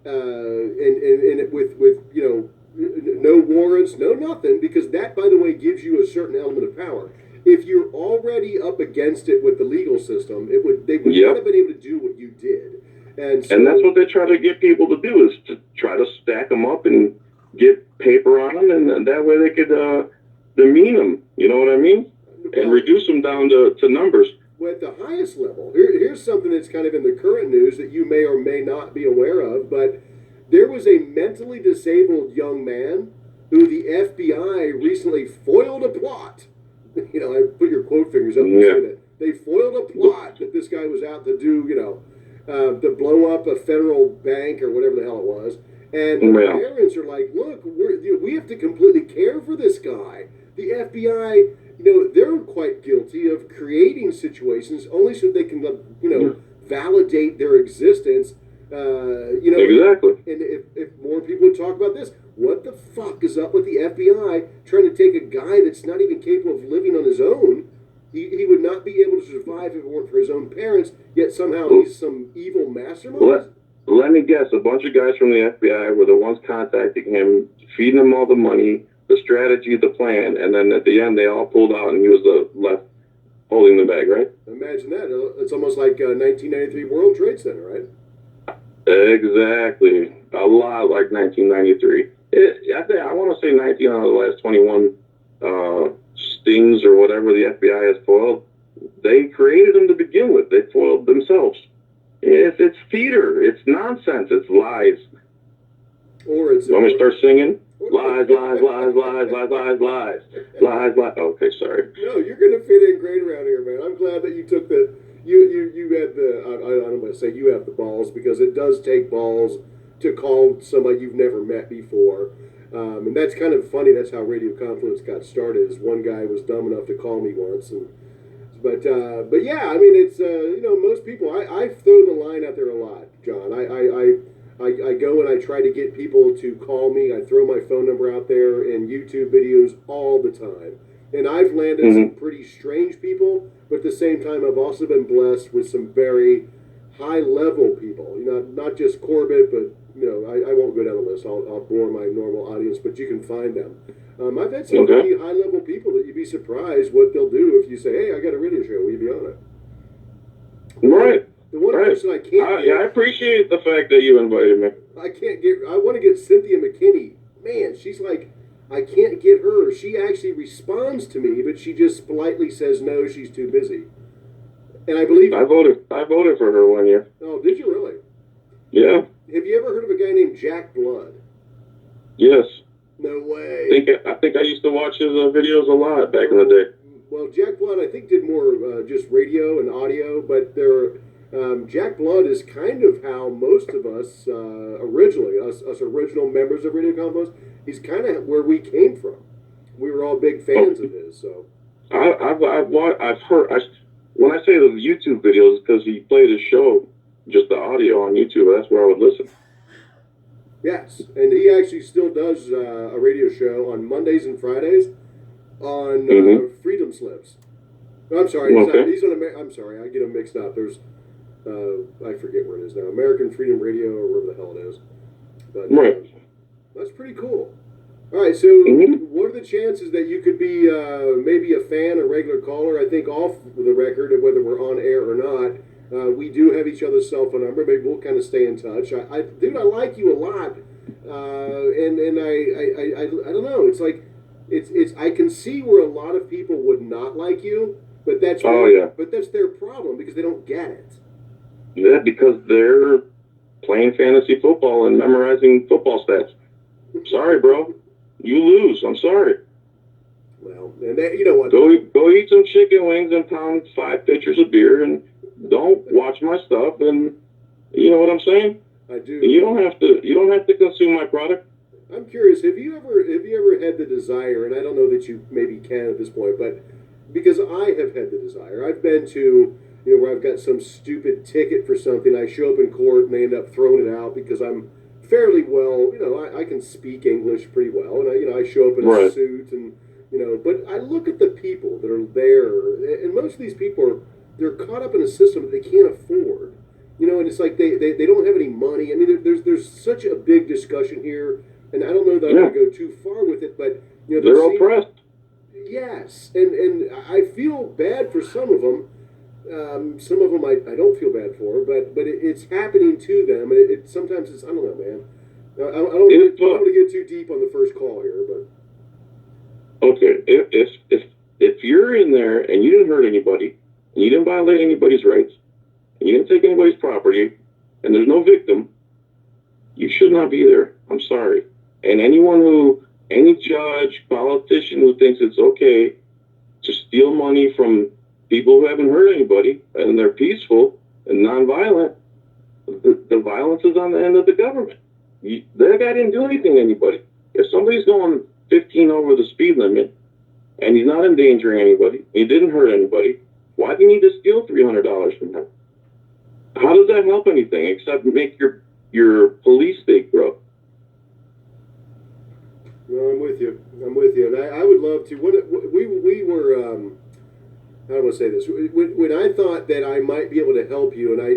and with no warrants, no nothing, because that, by the way, gives you a certain element of power. If you're already up against it with the legal system, they would not have been able to do what you did. And that's what they try to get people to do, is to try to stack them up and get paper on them, and that way they could demean them, you know what I mean? And reduce them down to numbers. Well, at the highest level, here's something that's kind of in the current news that you may or may not be aware of, but there was a mentally disabled young man who the FBI recently foiled a plot. I put your quote fingers up and say that. They foiled a plot that this guy was out to do, to blow up a federal bank or whatever the hell it was. And the parents are like, look, we have to completely care for this guy. The FBI, they're quite guilty of creating situations only so they can, validate their existence. Exactly. And if more people would talk about this, what the fuck is up with the FBI trying to take a guy that's not even capable of living on his own? He would not be able to survive if it weren't for his own parents, yet somehow he's some evil mastermind. Let me guess, a bunch of guys from the FBI were the ones contacting him, feeding him all the money, the strategy, the plan, and then at the end they all pulled out and he was the left holding the bag, right? Imagine that. It's almost like 1993 World Trade Center, right? Exactly. A lot like 1993. I want to say 19 out of the last 21 stings or whatever the FBI has foiled. They created them to begin with. They foiled themselves. It's theater. It's nonsense. It's lies. Or it's. Want me to start singing? Lies, lies, lies, lies, lies, lies, lies, lies, lies. Okay, sorry. No, you're gonna fit in great around here, man. I'm glad that you took the. You had the. I don't want to say you have the balls, because it does take balls to call somebody you've never met before. And that's kind of funny. That's how Radio Confluence got started. Is one guy was dumb enough to call me once, but yeah, I mean, it's most people. I throw the line out there a lot, John. I go and I try to get people to call me. I throw my phone number out there in YouTube videos all the time, and I've landed some pretty strange people. But at the same time, I've also been blessed with some very high level people. Not just Corbett, but I won't go down the list. I'll bore my normal audience, but you can find them. I've had some pretty high-level people that you'd be surprised what they'll do if you say, hey, I got a radio show. Will you be on it? Right. The one person I can't I appreciate the fact that you invited me. I want to get Cynthia McKinney. Man, she's like, I can't get her. She actually responds to me, but she just politely says no, she's too busy. And I believe... I voted for her one year. Oh, did you really? Yeah. Have you ever heard of a guy named Jack Blood? Yes. No way. I think I used to watch his videos a lot back in the day. Well, Jack Blood, I think, did more just radio and audio, but Jack Blood is kind of how most of us originally, us original members of Radio Confluence, he's kind of where we came from. We were all big fans of his. So I've heard. When I say the YouTube videos, because he played his show, just the audio on YouTube. That's where I would listen. Yes, and he actually still does a radio show on Mondays and Fridays on Freedom Slips. No, I'm sorry, he's on. I'm sorry, I get them mixed up. There's, I forget where it is now. American Freedom Radio, or wherever the hell it is. But that's pretty cool. All right, so what are the chances that you could be maybe a fan, a regular caller? I think off the record, whether we're on air or not. We do have each other's cell phone number. Maybe we'll kind of stay in touch. Dude, I like you a lot, and I don't know. It's like it's I can see where a lot of people would not like you, but that's but that's their problem because they don't get it. Yeah, because they're playing fantasy football and memorizing football stats. Sorry, bro. You lose. I'm sorry. Well, and you know what? Go eat some chicken wings and pound 5 pitchers of beer, and don't watch my stuff. And you know what I'm saying? I do. You don't have to consume my product. I'm curious. Have you ever had the desire? And I don't know that you maybe can at this point, but because I have had the desire, I've been to where I've got some stupid ticket for something. I show up in court and they end up throwing it out because I'm fairly well. I can speak English pretty well, and I show up in a suit and. But I look at the people that are there, and most of these people they're caught up in a system that they can't afford. And it's like they don't have any money. I mean, there's such a big discussion here, and I don't know that I'm going to go too far with it, but they're oppressed. Yes, and I feel bad for some of them. Some of them I don't feel bad for, but it's happening to them, and it sometimes it's I don't know, man. I don't want to get too deep on the first call here, but. Okay, if you're in there and you didn't hurt anybody, and you didn't violate anybody's rights, and you didn't take anybody's property, and there's no victim, you should not be there. I'm sorry. And any judge, politician who thinks it's okay to steal money from people who haven't hurt anybody, and they're peaceful and nonviolent, the violence is on the end of the government. That guy didn't do anything to anybody. If somebody's going 15 over the speed limit, and he's not endangering anybody, he didn't hurt anybody, why do you need to steal $300 from him? How does that help anything except make your police state grow? No, I'm with you, and I would love to. We were, how do I say this? When I thought that I might be able to help you, and I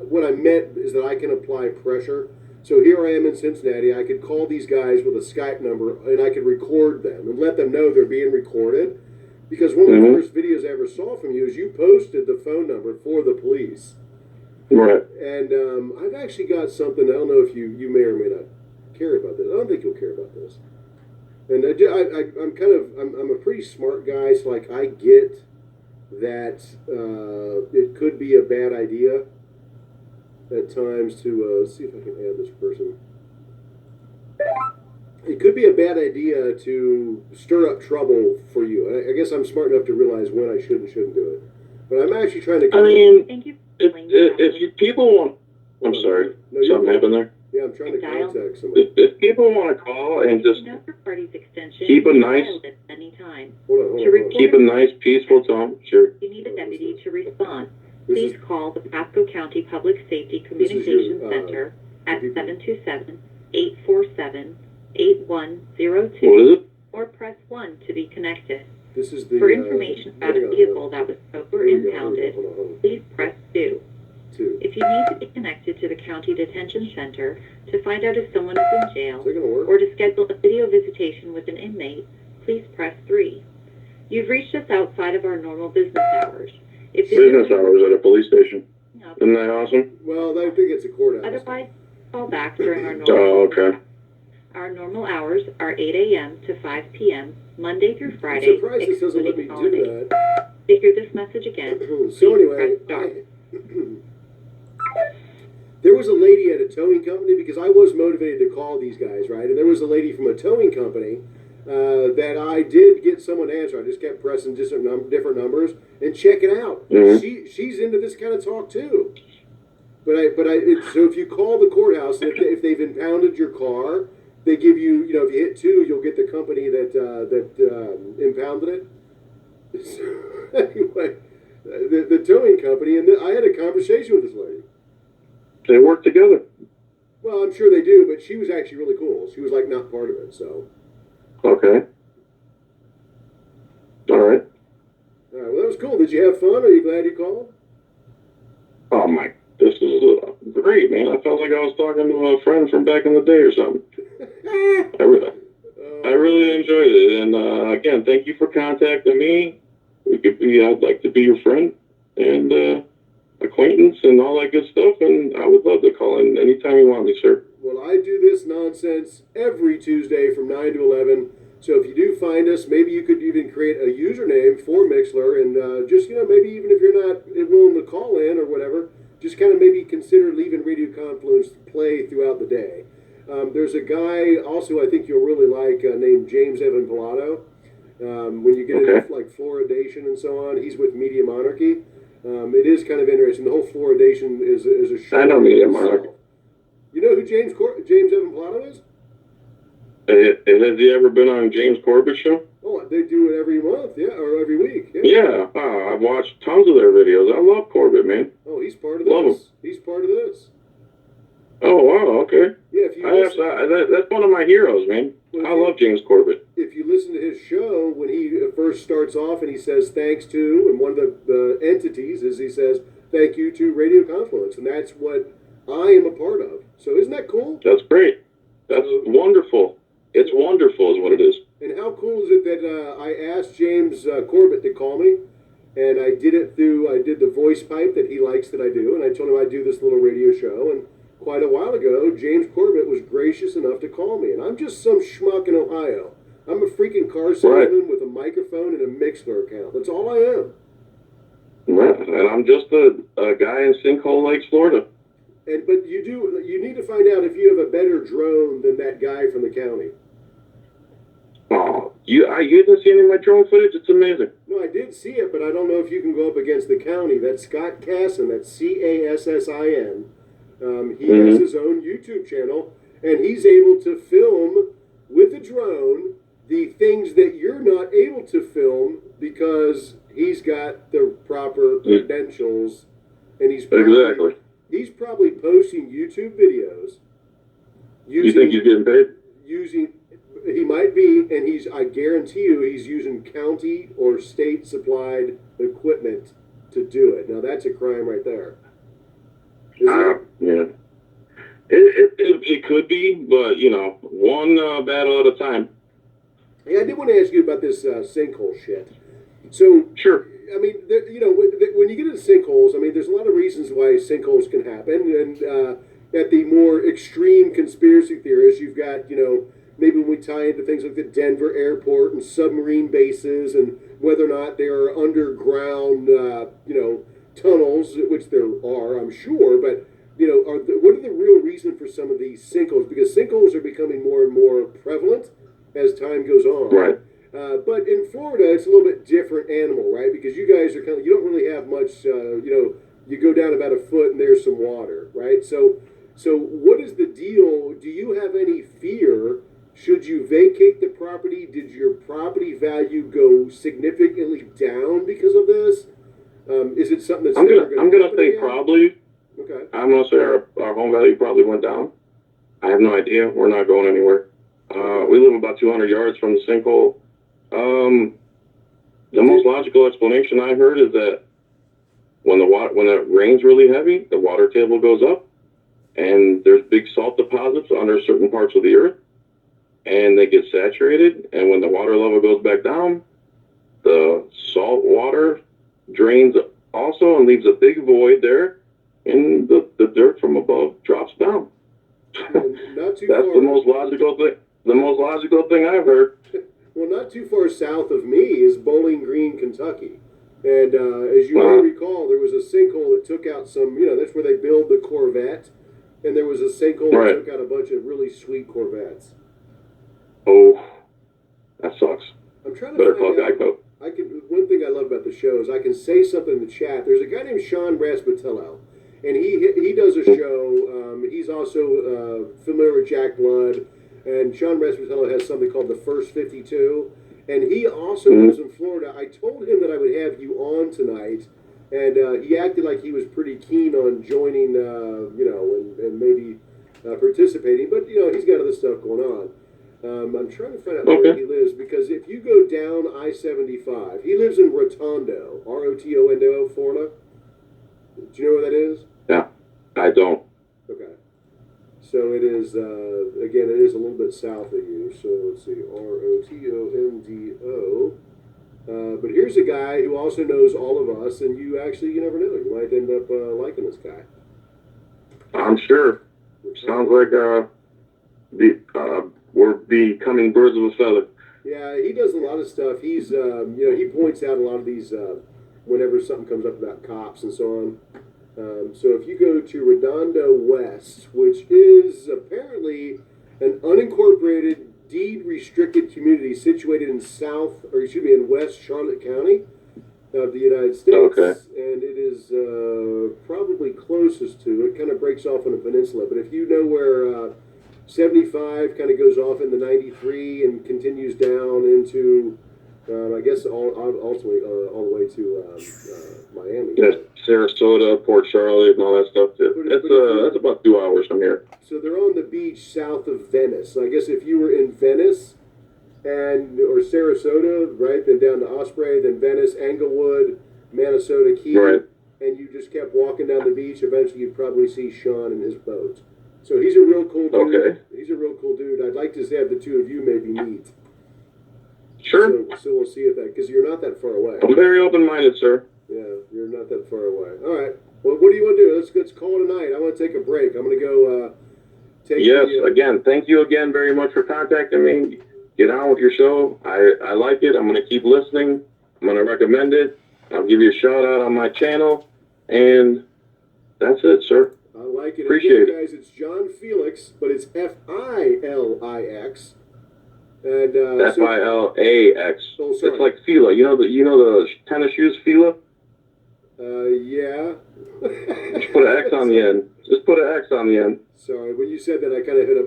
what I meant is that I can apply pressure. So here I am in Cincinnati. I could call these guys with a Skype number, and I could record them and let them know they're being recorded. Because one of the first videos I ever saw from you is you posted the phone number for the police. Right. And I've actually got something. I don't know if you may or may not care about this. I don't think you'll care about this. And I'm a pretty smart guy, so like I get that it could be a bad idea at times to see if I can add this person. It could be a bad idea to stir up trouble for you. I guess I'm smart enough to realize when I should and shouldn't do it. But I'm actually trying to. I mean, if people want, I'm sorry, something happened there. Yeah, I'm trying to contact somebody. If people want to call and just keep a nice, keep a nice, peaceful tone, sure. You need a deputy to respond. Please call the Pasco County Public Safety Communications Center at 727-847-8102 or press 1 to be connected. This is the, For information about a vehicle that was towed or impounded, please press 2. If you need to be connected to the County Detention Center to find out if someone is in jail or to schedule a video visitation with an inmate, please press 3. You've reached us outside of our normal business hours. If business hours at a police station. No. Isn't that awesome? Well, I think it's a courthouse. Otherwise, call back during our normal okay. Our normal hours are 8 a.m. to 5 p.m. Monday through Friday. I'm surprised this doesn't let me do that. To hear this message again, so anyway, there was a lady at a towing company, because I was motivated to call these guys, right? And there was a lady from a towing company that I did get someone to answer. I just kept pressing different numbers and checking out. Mm-hmm. She's into this kind of talk too. So if you call the courthouse, and if they've impounded your car, they give you, if you hit 2, you'll get the company that impounded it. So, anyway, the towing company, and I had a conversation with this lady. They work together. Well, I'm sure they do, but she was actually really cool. She was like not part of it, so. Okay. All right. Well, that was cool. Did you have fun? Are you glad you called? Oh my, this is great, man. I felt like I was talking to a friend from back in the day or something. I really enjoyed it, and again, thank you for contacting me. I'd like to be your friend and acquaintance and all that good stuff, and I would love to call in anytime you want me, sir. Well, I do this nonsense every Tuesday from 9 to 11, So if you do find us, maybe you could even create a username for Mixler, and just maybe even if you're not willing to call in or whatever, just kind of maybe consider leaving Radio Confluence to play throughout the day. There's a guy also I think you'll really like named James Evan Pilato. When you get into like fluoridation and so on, he's with Media Monarchy. It is kind of interesting. The whole fluoridation is a show. I know Media Monarchy. You know who James Evan Pilato is? Has he ever been on James Corbett's show? Oh, they do it every month, yeah, or every week. Yeah, I've watched tons of their videos. I love Corbett, man. Oh, he's part of this. Love him. He's part of this. Oh, wow, okay. Yeah, if you that's one of my heroes, man. Well, I love James Corbett. If you listen to his show, when he first starts off and he says thanks to, and one of the entities is he says thank you to Radio Confluence, and that's what I am a part of. So isn't that cool? That's great. That's wonderful. It's wonderful is what it is. And how cool is it that I asked James Corbett to call me, and I did the voice pipe that he likes that I do, and I told him I'd do this little radio show, and quite a while ago, James Corbett was gracious enough to call me, and I'm just some schmuck in Ohio. I'm a freaking car salesman with a microphone and a Mixler account. That's all I am. Right, and I'm just a guy in Sinkhole Lakes, Florida. But you need to find out if you have a better drone than that guy from the county. Oh, you didn't see any of my drone footage? It's amazing. No, I did see it, but I don't know if you can go up against the county. That's Scott Cassin. That's Cassin. He has his own YouTube channel, and he's able to film with a drone the things that you're not able to film because he's got the proper credentials, and he's probably posting YouTube videos. You think he's getting paid? He might be, and I guarantee you he's using county or state supplied equipment to do it. Now that's a crime right there. Yeah. It could be, but one battle at a time. Hey, I did want to ask you about this sinkhole shit. So sure. I mean, when you get into sinkholes, I mean, there's a lot of reasons why sinkholes can happen, and at the more extreme conspiracy theorists, you've got maybe when we tie into things like the Denver airport and submarine bases, and whether or not there are underground tunnels, which there are, I'm sure, but what are the real reason for some of these sinkholes? Because sinkholes are becoming more and more prevalent as time goes on. Right. But in Florida, it's a little bit different animal, right? Because you guys are you don't really have much, you go down about a foot and there's some water, right? So what is the deal? Do you have any fear? Should you vacate the property? Did your property value go significantly down because of this? Is it something that's I'm gonna say probably. Okay. I'm gonna say our home value probably went down. I have no idea. We're not going anywhere. We live about 200 yards from the sinkhole. The most logical explanation I heard is that when it rains really heavy, the water table goes up, and there's big salt deposits under certain parts of the earth, and they get saturated. And when the water level goes back down, the salt water drains also and leaves a big void there, and the dirt from above drops down. Not too That's far. the most logical thing. The most logical thing I've heard. Well, not too far south of me is Bowling Green, Kentucky. And as you may recall, there was a sinkhole that took out some, that's where they build the Corvette. And there was a sinkhole that took out a bunch of really sweet Corvettes. Oh, that sucks. I'm trying to Better call Geico. One thing I love about the show is I can say something in the chat. There's a guy named Sean Raspatello, and he does a show. He's also familiar with Jack Blood. And Sean Raspatello has something called the First 52. And he also lives in Florida. I told him that I would have you on tonight. And he acted like he was pretty keen on joining, and maybe participating. But, he's got other stuff going on. I'm trying to find out where he lives. Because if you go down I-75, he lives in Rotondo, R-O-T-O-N-D-O, Florida. Do you know where that is? Yeah, I don't. Okay. So it is, again, it is a little bit south of you. So let's see, R-O-T-O-N-D-O. But here's a guy who also knows all of us, and you never know. You might end up liking this guy. I'm sure. Sounds like we're becoming birds of a feather. Yeah, he does a lot of stuff. He's, he points out a lot of these whenever something comes up about cops and so on. So if you go to Redondo West, which is apparently an unincorporated, deed-restricted community situated in in West Charlotte County of the United States. Okay. And it is probably closest to, it kind of breaks off on a peninsula, but if you know where 75 kind of goes off into 93 and continues down into, I guess, ultimately all the way to Miami. Yeah, Sarasota, Port Charlotte, and all that stuff. That's about 2 hours from here. So they're on the beach south of Venice. So I guess if you were in Venice or Sarasota, right, then down to Osprey, then Venice, Englewood, Minnesota Key, right, and you just kept walking down the beach, eventually you'd probably see Sean and his boat. So he's a real cool dude. Okay. He's a real cool dude. I'd like to have the two of you maybe meet. Sure. So we'll see if that, because you're not that far away. I'm very open-minded, sir. Yeah, you're not that far away. All right. Well, what do you want to do? Let's call it a night. I want to take a break. I'm going to go take. Yes. Again, thank you again very much for contacting me. Get on with your show. I like it. I'm going to keep listening. I'm going to recommend it. I'll give you a shout out on my channel, and that's it, sir. I like it. Appreciate it, guys. It's John Filax, but it's Filix. And Filax. Oh, sorry. It's like Fila. You know the tennis shoes Fila? Yeah. Just put an X on the end. Just put an X on the end. Sorry, when you said that, I kind of hit a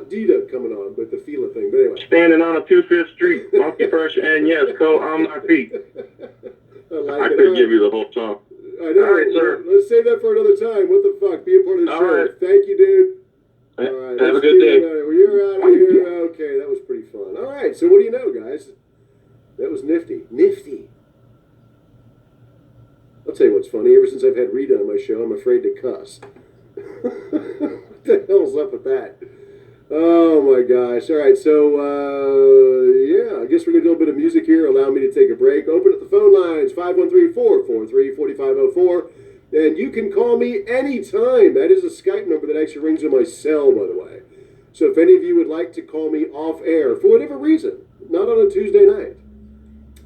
Dita coming on, but the Fila thing. But anyway. Standing on a 25th Street, funky fresh, and yes, on my feet. I could give you the whole song. I know. All right, sir. Let's save that for another time. What the fuck? Be a part of the All show. right. Thank you, dude. All right. Have a good day. Well, you're out of here. Okay, that was pretty fun. All right, so what do you know, guys? That was nifty. Nifty. I'll tell you what's funny. Ever since I've had Rita on my show, I'm afraid to cuss. What the hell's up with that? Oh my gosh. All right, so I guess we're going to do a little bit of music here. Allow me to take a break. Open up the phone lines, 513-443-4504. And you can call me anytime. That is a Skype number that actually rings on my cell, by the way. So if any of you would like to call me off air for whatever reason, not on a Tuesday night,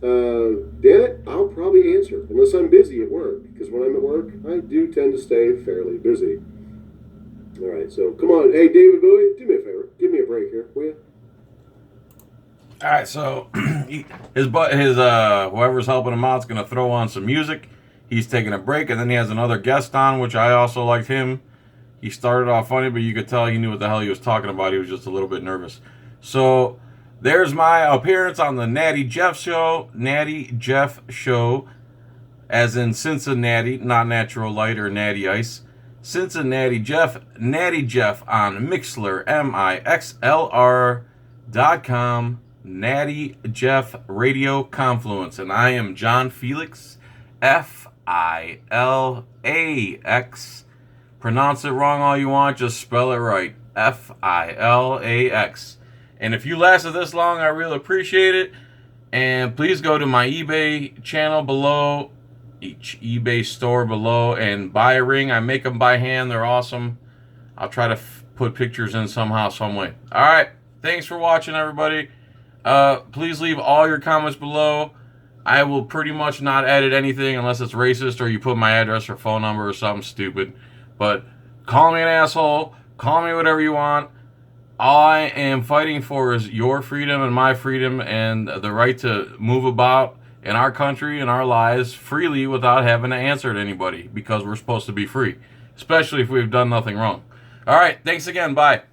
damn it, I'll probably answer, unless I'm busy at work. Because when I'm at work, I do tend to stay fairly busy. All right, so come on. Hey, David Bowie, do me a favor. Give me a break here, will you? All right, so his whoever's helping him out is going to throw on some music. He's taking a break, and then he has another guest on, which I also liked him. He started off funny, but you could tell he knew what the hell he was talking about. He was just a little bit nervous. So there's my appearance on the Natti Jeff show. Natti Jeff show, as in Cincinnati, not Natural Light or Natty Ice. Cincinnati Jeff, Natti Jeff on Mixlr, MIXLR.com, Natti Jeff Radio Confluence. And I am John Filax, Filax. Pronounce it wrong all you want, just spell it right. Filax. And if you lasted this long, I really appreciate it. And please go to my eBay channel below, each eBay store below, and buy a ring. I make them by hand. They're awesome. I'll try to put pictures in somehow, some way. All right. Thanks for watching, everybody. Please leave all your comments below. I will pretty much not edit anything unless it's racist or you put my address or phone number or something stupid. But call me an asshole. Call me whatever you want. All I am fighting for is your freedom and my freedom and the right to move about in our country and our lives freely without having to answer to anybody, because we're supposed to be free, especially if we've done nothing wrong. All right. Thanks again. Bye.